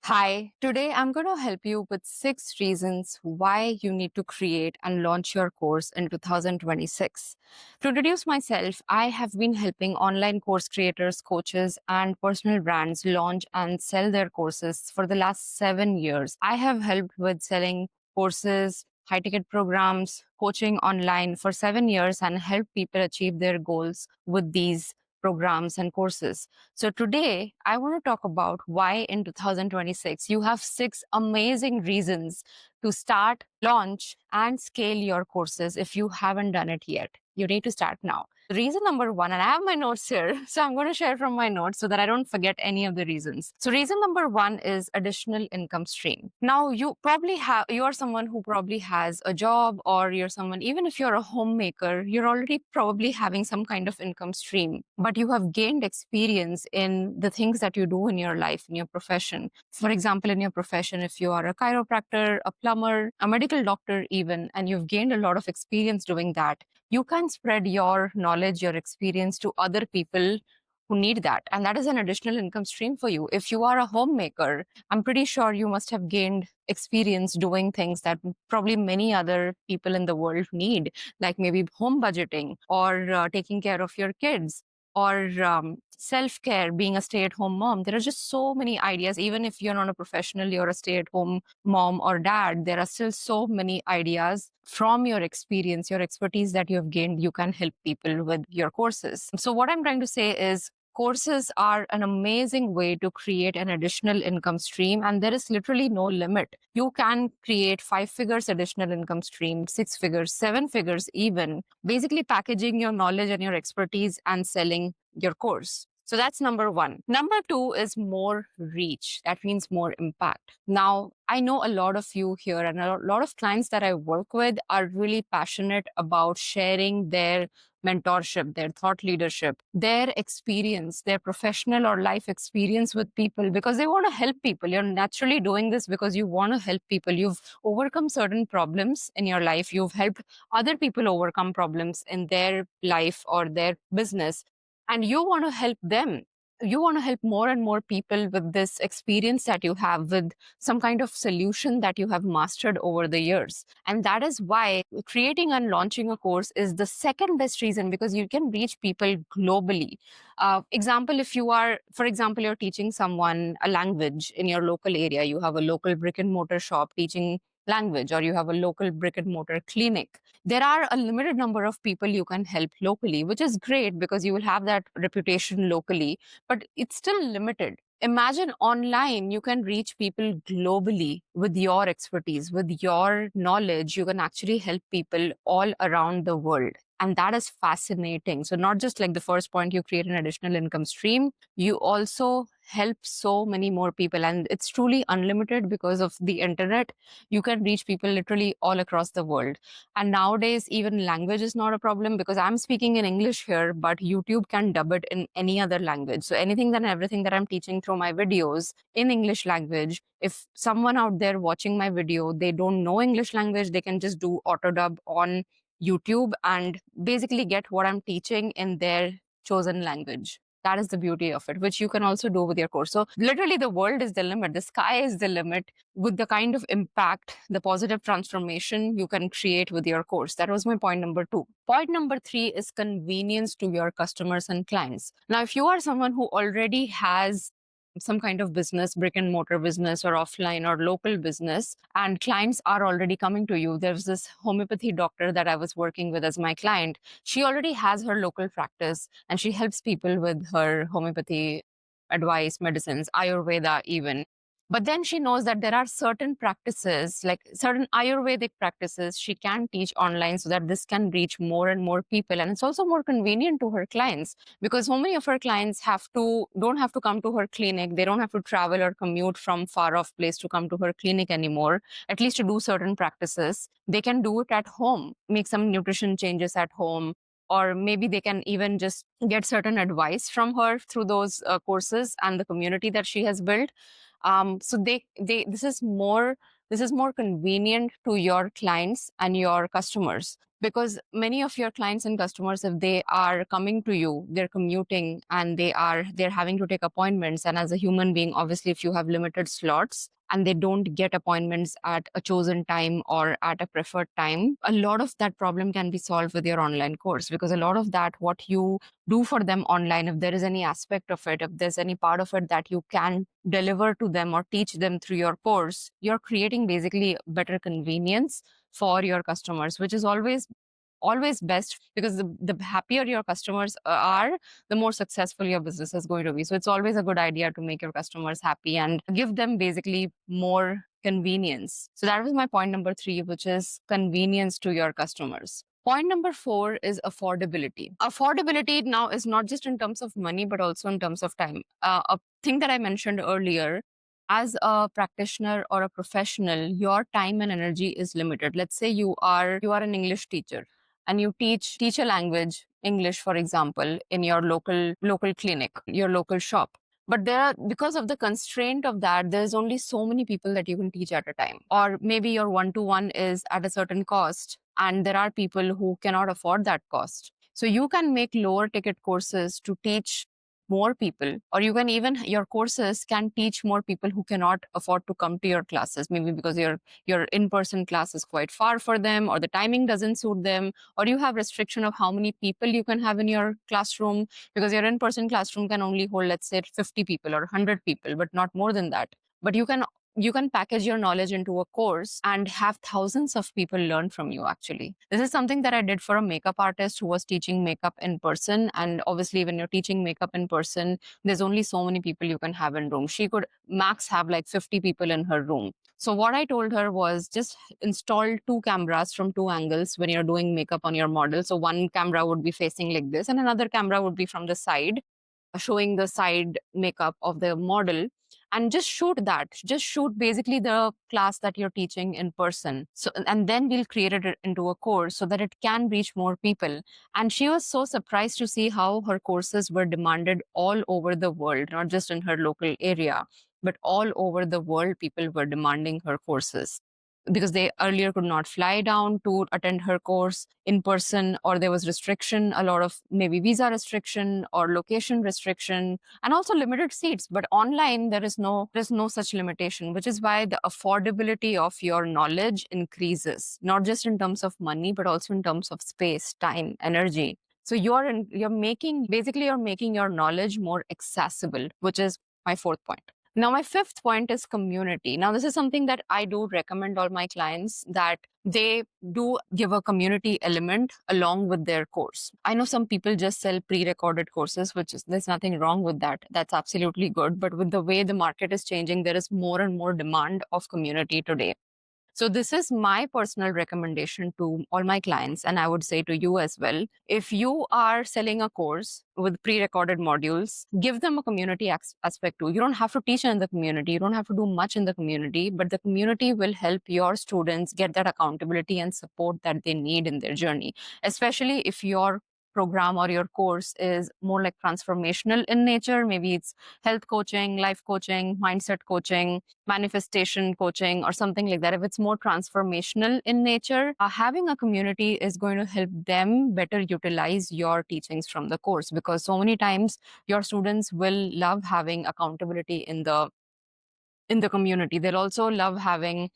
Hi, today I'm going to help you with 6 reasons why you need to create and launch your course in 2026. To introduce myself, I have been helping online course creators, coaches, and personal brands launch and sell their courses for the last 7 years. I have helped with selling courses, high ticket programs, coaching online for 7 years and help people achieve their goals with these programs and courses. So today, I want to talk about why in 2026 you have 6 amazing reasons to start, launch, and scale your courses if you haven't done it yet. You need to start now. Reason number one, and I have my notes here, so I'm going to share from my notes so that I don't forget any of the reasons. So, reason number one is additional income stream. Now, you are someone who probably has a job, or you're someone, even if you're a homemaker, you're already probably having some kind of income stream, but you have gained experience in the things that you do in your life, in your profession. For example, in your profession, if you are a chiropractor, a plumber, a medical doctor, even, and you've gained a lot of experience doing that, you can spread your knowledge, your experience to other people who need that. And that is an additional income stream for you. If you are a homemaker, I'm pretty sure you must have gained experience doing things that probably many other people in the world need, like maybe home budgeting or taking care of your kids or self care, being a stay at home mom. There are just so many ideas. Even if you're not a professional, you're a stay at home mom or dad, there are still so many ideas from your experience, your expertise that you have gained. You can help people with your courses. So, what I'm trying to say is, courses are an amazing way to create an additional income stream, and there is literally no limit. You can create 5 figures additional income stream, 6 figures, 7 figures, even basically packaging your knowledge and your expertise and selling your course. So that's number one. Number two is more reach. That means more impact. Now, I know a lot of you here and a lot of clients that I work with are really passionate about sharing their mentorship, their thought leadership, their experience, their professional or life experience with people because they want to help people. You're naturally doing this because you want to help people. You've overcome certain problems in your life. You've helped other people overcome problems in their life or their business, and you want to help them. You want to help more and more people with this experience that you have, with some kind of solution that you have mastered over the years. And that is why creating and launching a course is the second best reason, because you can reach people globally. Example, if you are, for example, you're teaching someone a language in your local area, you have a local brick and mortar shop teaching language, or you have a local brick and mortar clinic. There are a limited number of people you can help locally, which is great because you will have that reputation locally, but it's still limited. Imagine online, you can reach people globally with your expertise, with your knowledge. You can actually help people all around the world. And that is fascinating. So, not just like the first point, you create an additional income stream, you also help so many more people. And it's truly unlimited because of the internet. You can reach people literally all across the world. And nowadays, even language is not a problem because I'm speaking in English here, but YouTube can dub it in any other language. So anything and everything that I'm teaching through my videos in English language, if someone out there watching my video, they don't know English language, they can just do auto dub on YouTube and basically get what I'm teaching in their chosen language. That is the beauty of it, which you can also do with your course. So literally the world is the limit. The sky is the limit with the kind of impact, the positive transformation you can create with your course. That was my point number two. Point number three is convenience to your customers and clients. Now, if you are someone who already has some kind of business, brick and mortar business or offline or local business, and clients are already coming to you. There's this homeopathy doctor that I was working with as my client. She already has her local practice and she helps people with her homeopathy advice, medicines, Ayurveda even. But then she knows that there are certain practices, like certain Ayurvedic practices, she can teach online so that this can reach more and more people. And it's also more convenient to her clients because so many of her clients don't have to come to her clinic. They don't have to travel or commute from far off place to come to her clinic anymore, at least to do certain practices. They can do it at home, make some nutrition changes at home, or maybe they can even just get certain advice from her through those courses and the community that she has built. So this is more convenient to your clients and your customers because many of your clients and customers, if they are coming to you, they're commuting and they're having to take appointments, and as a human being, obviously if you have limited slots and they don't get appointments at a chosen time or at a preferred time, a lot of that problem can be solved with your online course, because a lot of that, what you do for them online, if there is any aspect of it, if there's any part of it that you can deliver to them or teach them through your course, you're creating basically better convenience for your customers, which is always best, because the happier your customers are, the more successful your business is going to be. So it's always a good idea to make your customers happy and give them basically more convenience. So that was my point number 3, which is convenience to your customers. Point number 4 is affordability. Affordability now is not just in terms of money, but also in terms of time. A thing that I mentioned earlier, as a practitioner or a professional, your time and energy is limited. Let's say you are an English teacher and you teach a language, English for example, in your local clinic, your local shop. But because of the constraint of that, there's only so many people that you can teach at a time. Or maybe your one-to-one is at a certain cost and there are people who cannot afford that cost. So you can make lower ticket courses to teach more people, or you can even, your courses can teach more people who cannot afford to come to your classes, maybe because your in-person class is quite far for them, or the timing doesn't suit them, or you have restriction of how many people you can have in your classroom, because your in-person classroom can only hold, let's say, 50 people or 100 people, but not more than that. But you can package your knowledge into a course and have thousands of people learn from you. Actually, this is something that I did for a makeup artist who was teaching makeup in person. And obviously when you're teaching makeup in person, there's only so many people you can have in room. She could max have like 50 people in her room. So what I told her was, just install 2 cameras from 2 angles when you're doing makeup on your model. So one camera would be facing like this and another camera would be from the side, showing the side makeup of the model, and just shoot that, just shoot basically the class that you're teaching in person. So, and then we'll create it into a course so that it can reach more people. And she was so surprised to see how her courses were demanded all over the world, not just in her local area, but all over the world. People were demanding her courses because they earlier could not fly down to attend her course in person, or there was restriction, a lot of maybe visa restriction or location restriction, and also limited seats. But online there's no such limitation, which is why the affordability of your knowledge increases, not just in terms of money, but also in terms of space, time, energy. So you're making your knowledge more accessible, which is my 4th point. Now, my 5th point is community. Now, this is something that I do recommend all my clients, that they do give a community element along with their course. I know some people just sell pre-recorded courses, there's nothing wrong with that. That's absolutely good. But with the way the market is changing, there is more and more demand of community today. So this is my personal recommendation to all my clients, and I would say to you as well. If you are selling a course with pre-recorded modules, give them a community aspect too. You don't have to teach in the community. You don't have to do much in the community, but the community will help your students get that accountability and support that they need in their journey, especially if your program or your course is more like transformational in nature. Maybe it's health coaching, life coaching, mindset coaching, manifestation coaching, or something like that. If it's more transformational in nature, having a community is going to help them better utilize your teachings from the course, because so many times your students will love having accountability in the community. They'll also love having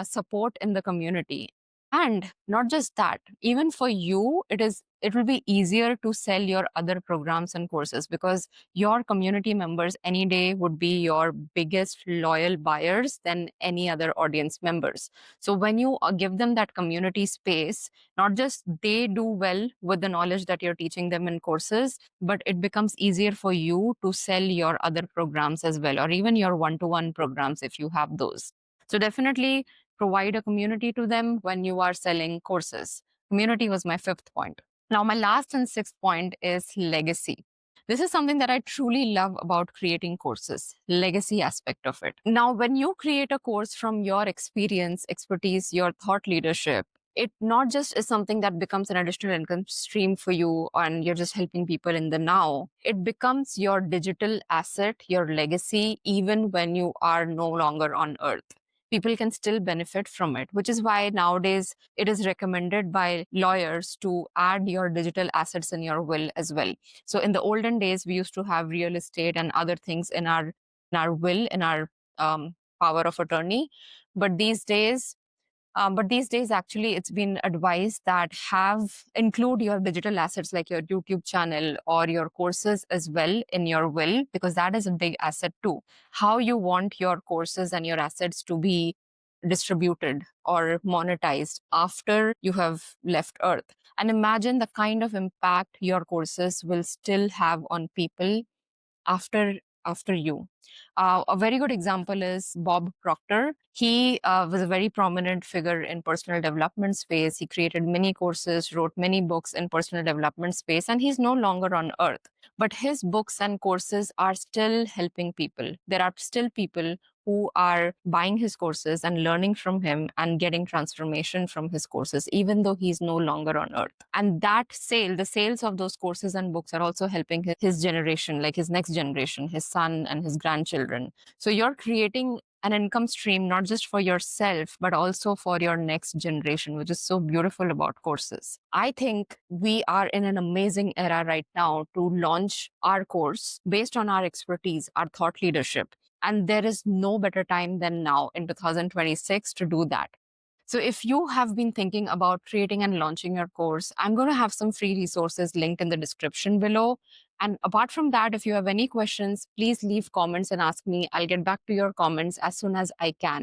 support in the community. And not just that, even for you, it will be easier to sell your other programs and courses, because your community members any day would be your biggest loyal buyers than any other audience members. So when you give them that community space, not just they do well with the knowledge that you're teaching them in courses, but it becomes easier for you to sell your other programs as well, or even your one-to-one programs if you have those. So definitely provide a community to them when you are selling courses. Community was my 5th point. Now, my last and 6th point is legacy. This is something that I truly love about creating courses, legacy aspect of it. Now, when you create a course from your experience, expertise, your thought leadership, it not just is something that becomes an additional income stream for you and you're just helping people in the now. It becomes your digital asset, your legacy, even when you are no longer on earth. people can still benefit from it, which is why nowadays it is recommended by lawyers to add your digital assets in your will as well. So in the olden days, we used to have real estate and other things in our will, in our power of attorney. But these days, actually, it's been advised that have include your digital assets like your YouTube channel or your courses as well in your will, because that is a big asset too. How you want your courses and your assets to be distributed or monetized after you have left Earth. And imagine the kind of impact your courses will still have on people after you. A very good example is Bob Proctor. He was a very prominent figure in personal development space. He created many courses, wrote many books in personal development space, and he's no longer on earth. But his books and courses are still helping people. There are still people who are buying his courses and learning from him and getting transformation from his courses, even though he's no longer on earth. And the sales of those courses and books are also helping his generation, like his next generation, his son and his grandchildren. So you're creating an income stream, not just for yourself, but also for your next generation, which is so beautiful about courses. I think we are in an amazing era right now to launch our course based on our expertise, our thought leadership. And there is no better time than now in 2026 to do that. So if you have been thinking about creating and launching your course, I'm going to have some free resources linked in the description below. And apart from that, if you have any questions, please leave comments and ask me. I'll get back to your comments as soon as I can.